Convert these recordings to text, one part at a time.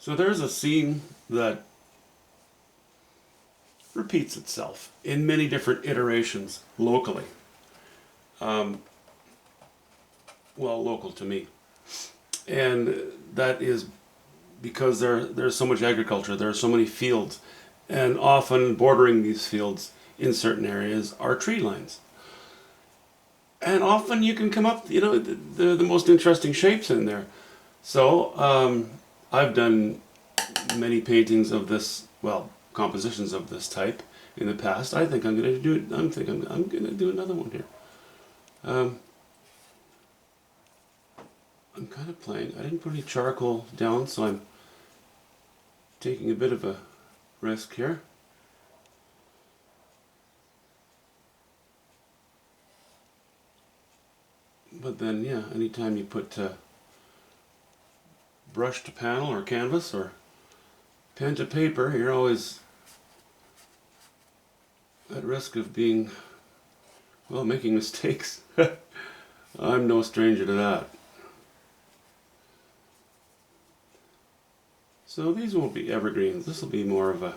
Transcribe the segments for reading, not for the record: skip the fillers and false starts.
So there's a scene that repeats itself in many different iterations locally. Um, well, local to me. And that is because there's so much agriculture, there are so many fields, and often bordering these fields in certain areas are tree lines. And often you can come up, the most interesting shapes in there. So I've done many paintings of this, well, compositions of this type in the past. I think I'm going to do it. I'm going to do another one here. Um, I'm kind of playing. I didn't put any charcoal down, so I'm taking a bit of a risk here. But then, yeah, anytime you put brush to panel or canvas or pen to paper, you're always at risk of being, well, making mistakes. I'm no stranger to that. So these won't be evergreens. This will be more of a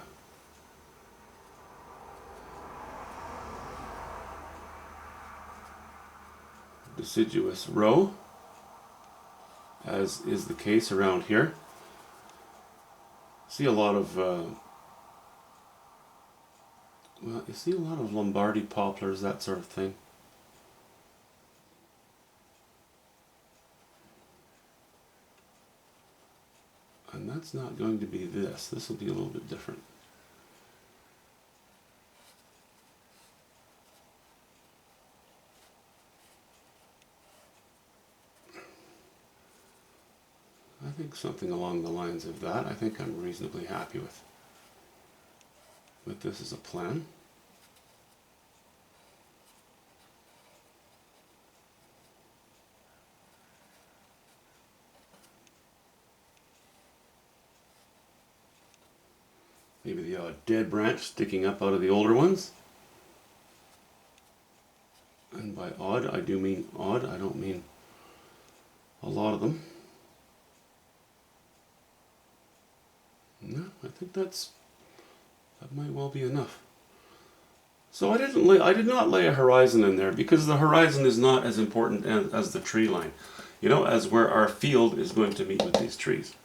deciduous row, as is the case around here. See a lot of well, you see a lot of Lombardy poplars, that sort of thing. And that's not going to be this. This will be a little bit different. I think something along the lines of that. I think I'm reasonably happy with this as a plan. Maybe the odd dead branch sticking up out of the older ones. And by odd, I do mean odd. I don't mean a lot of them. No, I think that might well be enough. So I did not lay a horizon in there because the horizon is not as important as the tree line. As where our field is going to meet with these trees.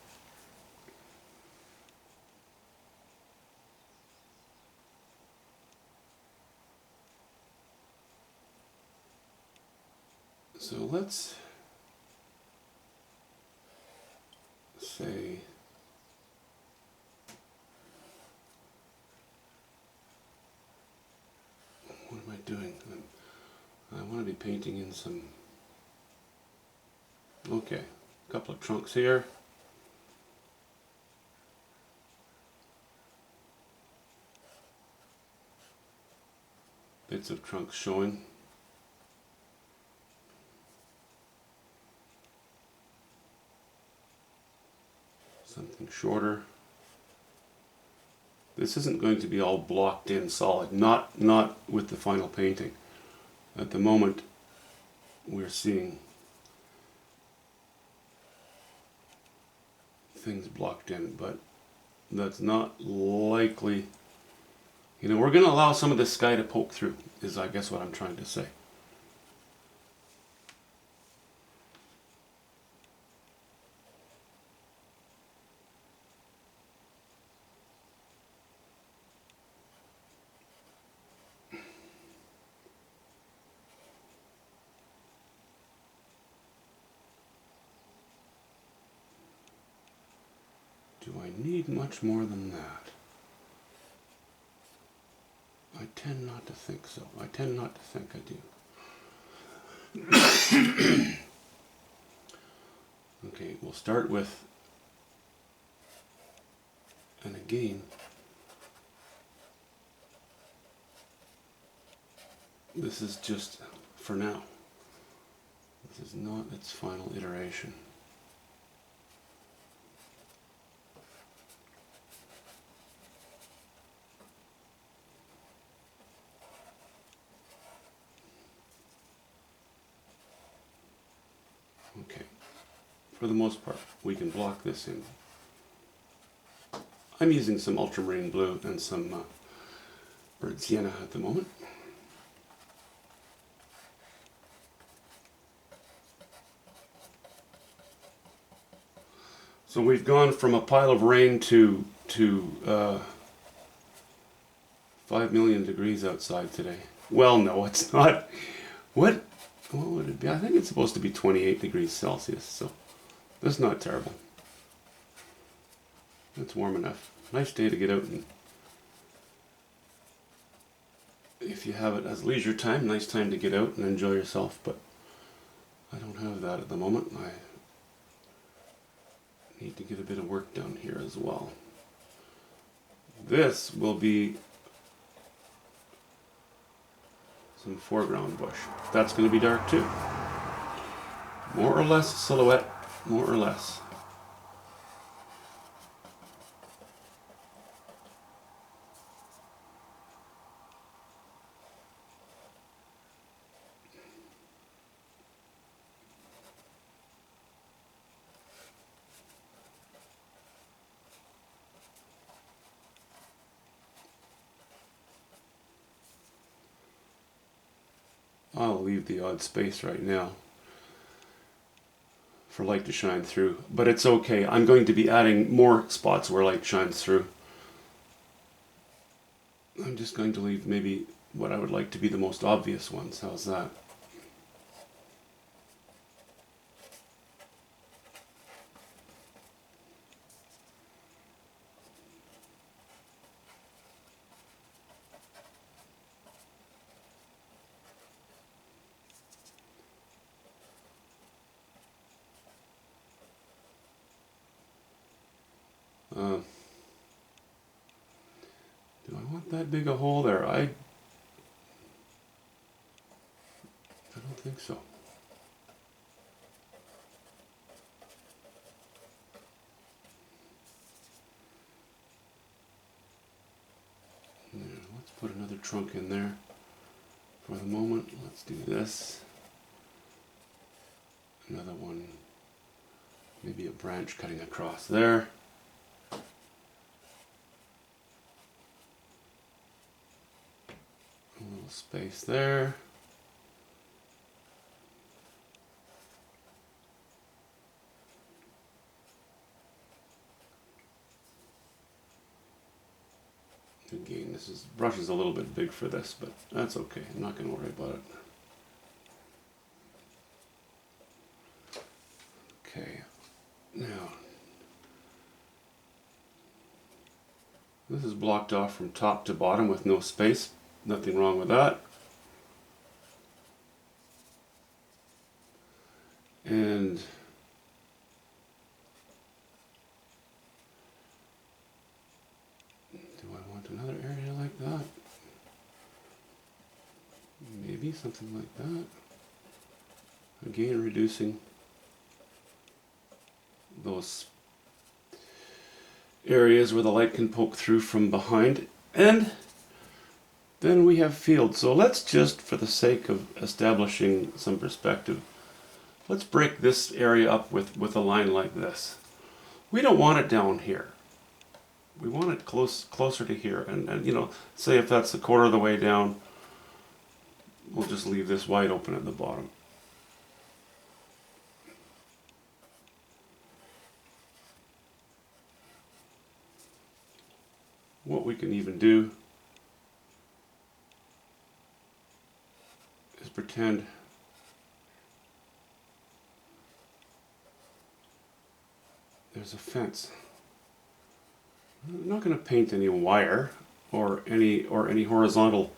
So let's say what am I doing? I want to be painting in some, okay, a couple of trunks here. Bits of trunks showing. Something shorter. This isn't going to be all blocked in solid, not with the final painting. At the moment, we're seeing things blocked in, but that's not likely. We're going to allow some of this sky to poke through, is I guess what I'm trying to say. Do I need much more than that? I tend not to think so. I tend not to think I do. Okay, we'll start with, and again, this is just for now. This is not its final iteration. Okay, for the most part, we can block this in. I'm using some ultramarine blue and some burnt sienna at the moment. So we've gone from a pile of rain to 5 million degrees outside today. Well, no, it's not. What would it be? I think it's supposed to be 28 degrees Celsius, so that's not terrible. It's warm enough. Nice day to get out, and if you have it as leisure time, nice time to get out and enjoy yourself, but I don't have that at the moment. I need to get a bit of work done here as well. This will be some foreground bush. That's going to be dark too. More or less silhouette, more or less. I'll leave the odd space right now for light to shine through, but it's okay. I'm going to be adding more spots where light shines through. I'm just going to leave maybe what I would like to be the most obvious ones. How's that? Do I want that big a hole there? I don't think so. Yeah, let's put another trunk in there for the moment. Let's do this. Another one, maybe a branch cutting across there. A little space there. Again, brush is a little bit big for this, but that's okay. I'm not going to worry about it. Okay, now this is blocked off from top to bottom with no space. Nothing wrong with that. And do I want another area like that? Maybe something like that. Again, reducing those areas where the light can poke through from behind. And then we have fields. So let's just, for the sake of establishing some perspective, let's break this area up with a line like this. We don't want it down here. We want it closer to here. And you know, say if that's a quarter of the way down, we'll just leave this wide open at the bottom. What we can even do is pretend there's a fence. I'm not going to paint any wire or any horizontal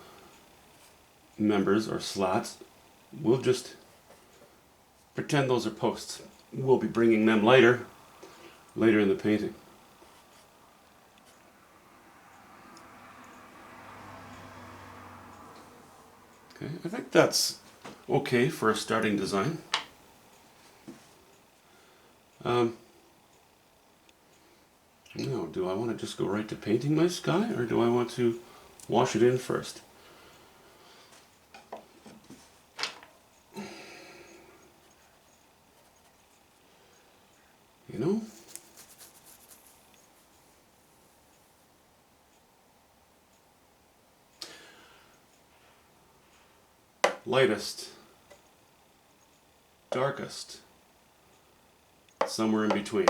members or slats. We'll just pretend those are posts. We'll be bringing them later in the painting. Okay, I think that's okay for a starting design. Now, do I want to just go right to painting my sky, or do I want to wash it in first? You know, lightest, darkest, somewhere in between.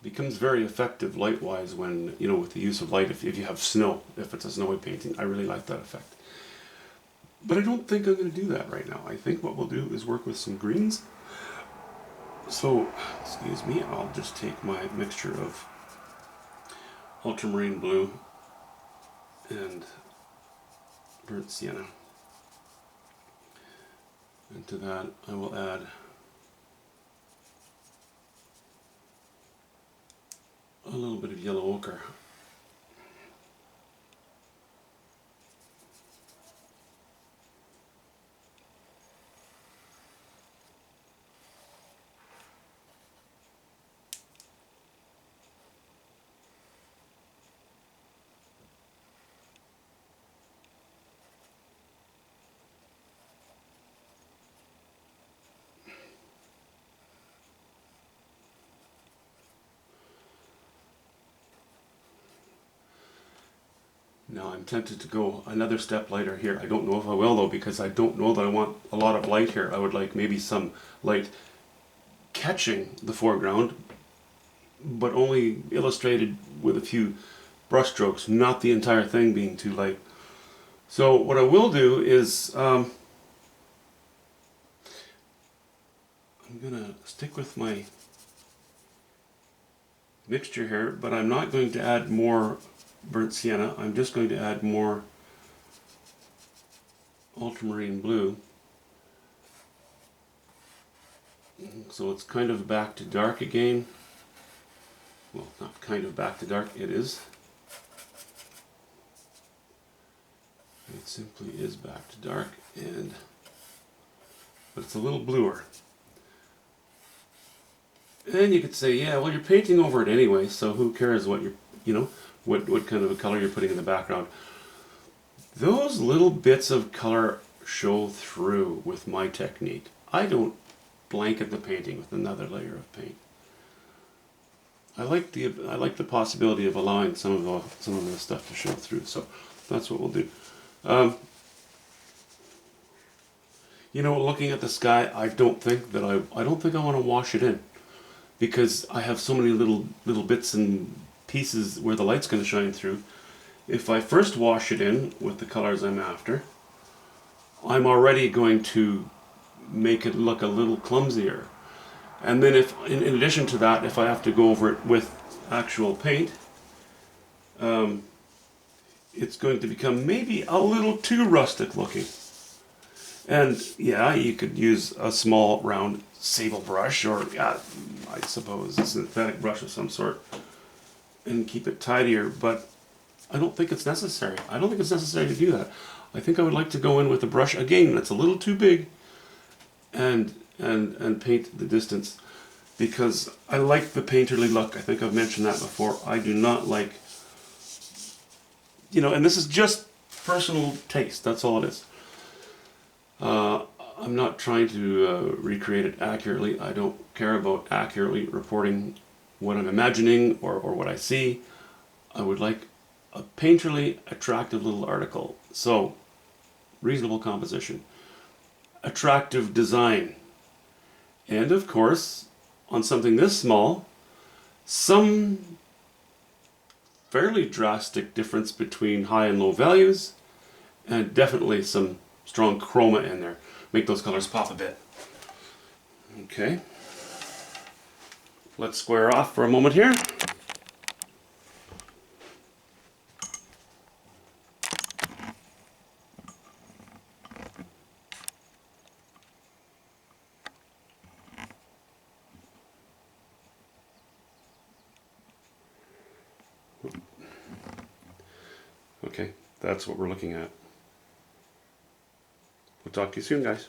Becomes very effective light-wise when, you know, with the use of light, if you have snow, if it's a snowy painting. I really like that effect. But I don't think I'm going to do that right now. I think what we'll do is work with some greens. So, excuse me, I'll just take my mixture of ultramarine blue and burnt sienna. And to that I will add a little bit of yellow ochre. Now I'm tempted to go another step lighter here. I don't know if I will though, because I don't know that I want a lot of light here. I would like maybe some light catching the foreground, but only illustrated with a few brush strokes, not the entire thing being too light. So what I will do is I'm gonna stick with my mixture here, but I'm not going to add more burnt sienna. I'm just going to add more ultramarine blue. So it's kind of back to dark again. Well, not kind of back to dark, it is. It simply is back to dark, but it's a little bluer. And you could say, yeah, well, you're painting over it anyway, so who cares what you're, you know, what kind of a color you're putting in the background. Those little bits of color show through with my technique. I don't blanket the painting with another layer of paint. I like the possibility of allowing some of the stuff to show through. So that's what we'll do. You know, looking at the sky, I don't think I want to wash it in, because I have so many little bits and pieces where the light's going to shine through. If I first wash it in with the colors I'm after, I'm already going to make it look a little clumsier. And then if, in addition to that, if I have to go over it with actual paint, it's going to become maybe a little too rustic looking. And yeah, you could use a small round sable brush, or I suppose a synthetic brush of some sort, and keep it tidier, but I don't think it's necessary. I don't think it's necessary to do that. I think I would like to go in with a brush, again, that's a little too big, and paint the distance, because I like the painterly look. I think I've mentioned that before. I do not like, you know, and this is just personal taste, that's all it is. I'm not trying to recreate it accurately. I don't care about accurately reporting what I'm imagining or what I see. I would like a painterly, attractive little article. So, reasonable composition, attractive design, and of course, on something this small, some fairly drastic difference between high and low values, and definitely some strong chroma in there. Make those colors pop a bit. Okay. Let's square off for a moment here. Okay, that's what we're looking at. We'll talk to you soon, guys.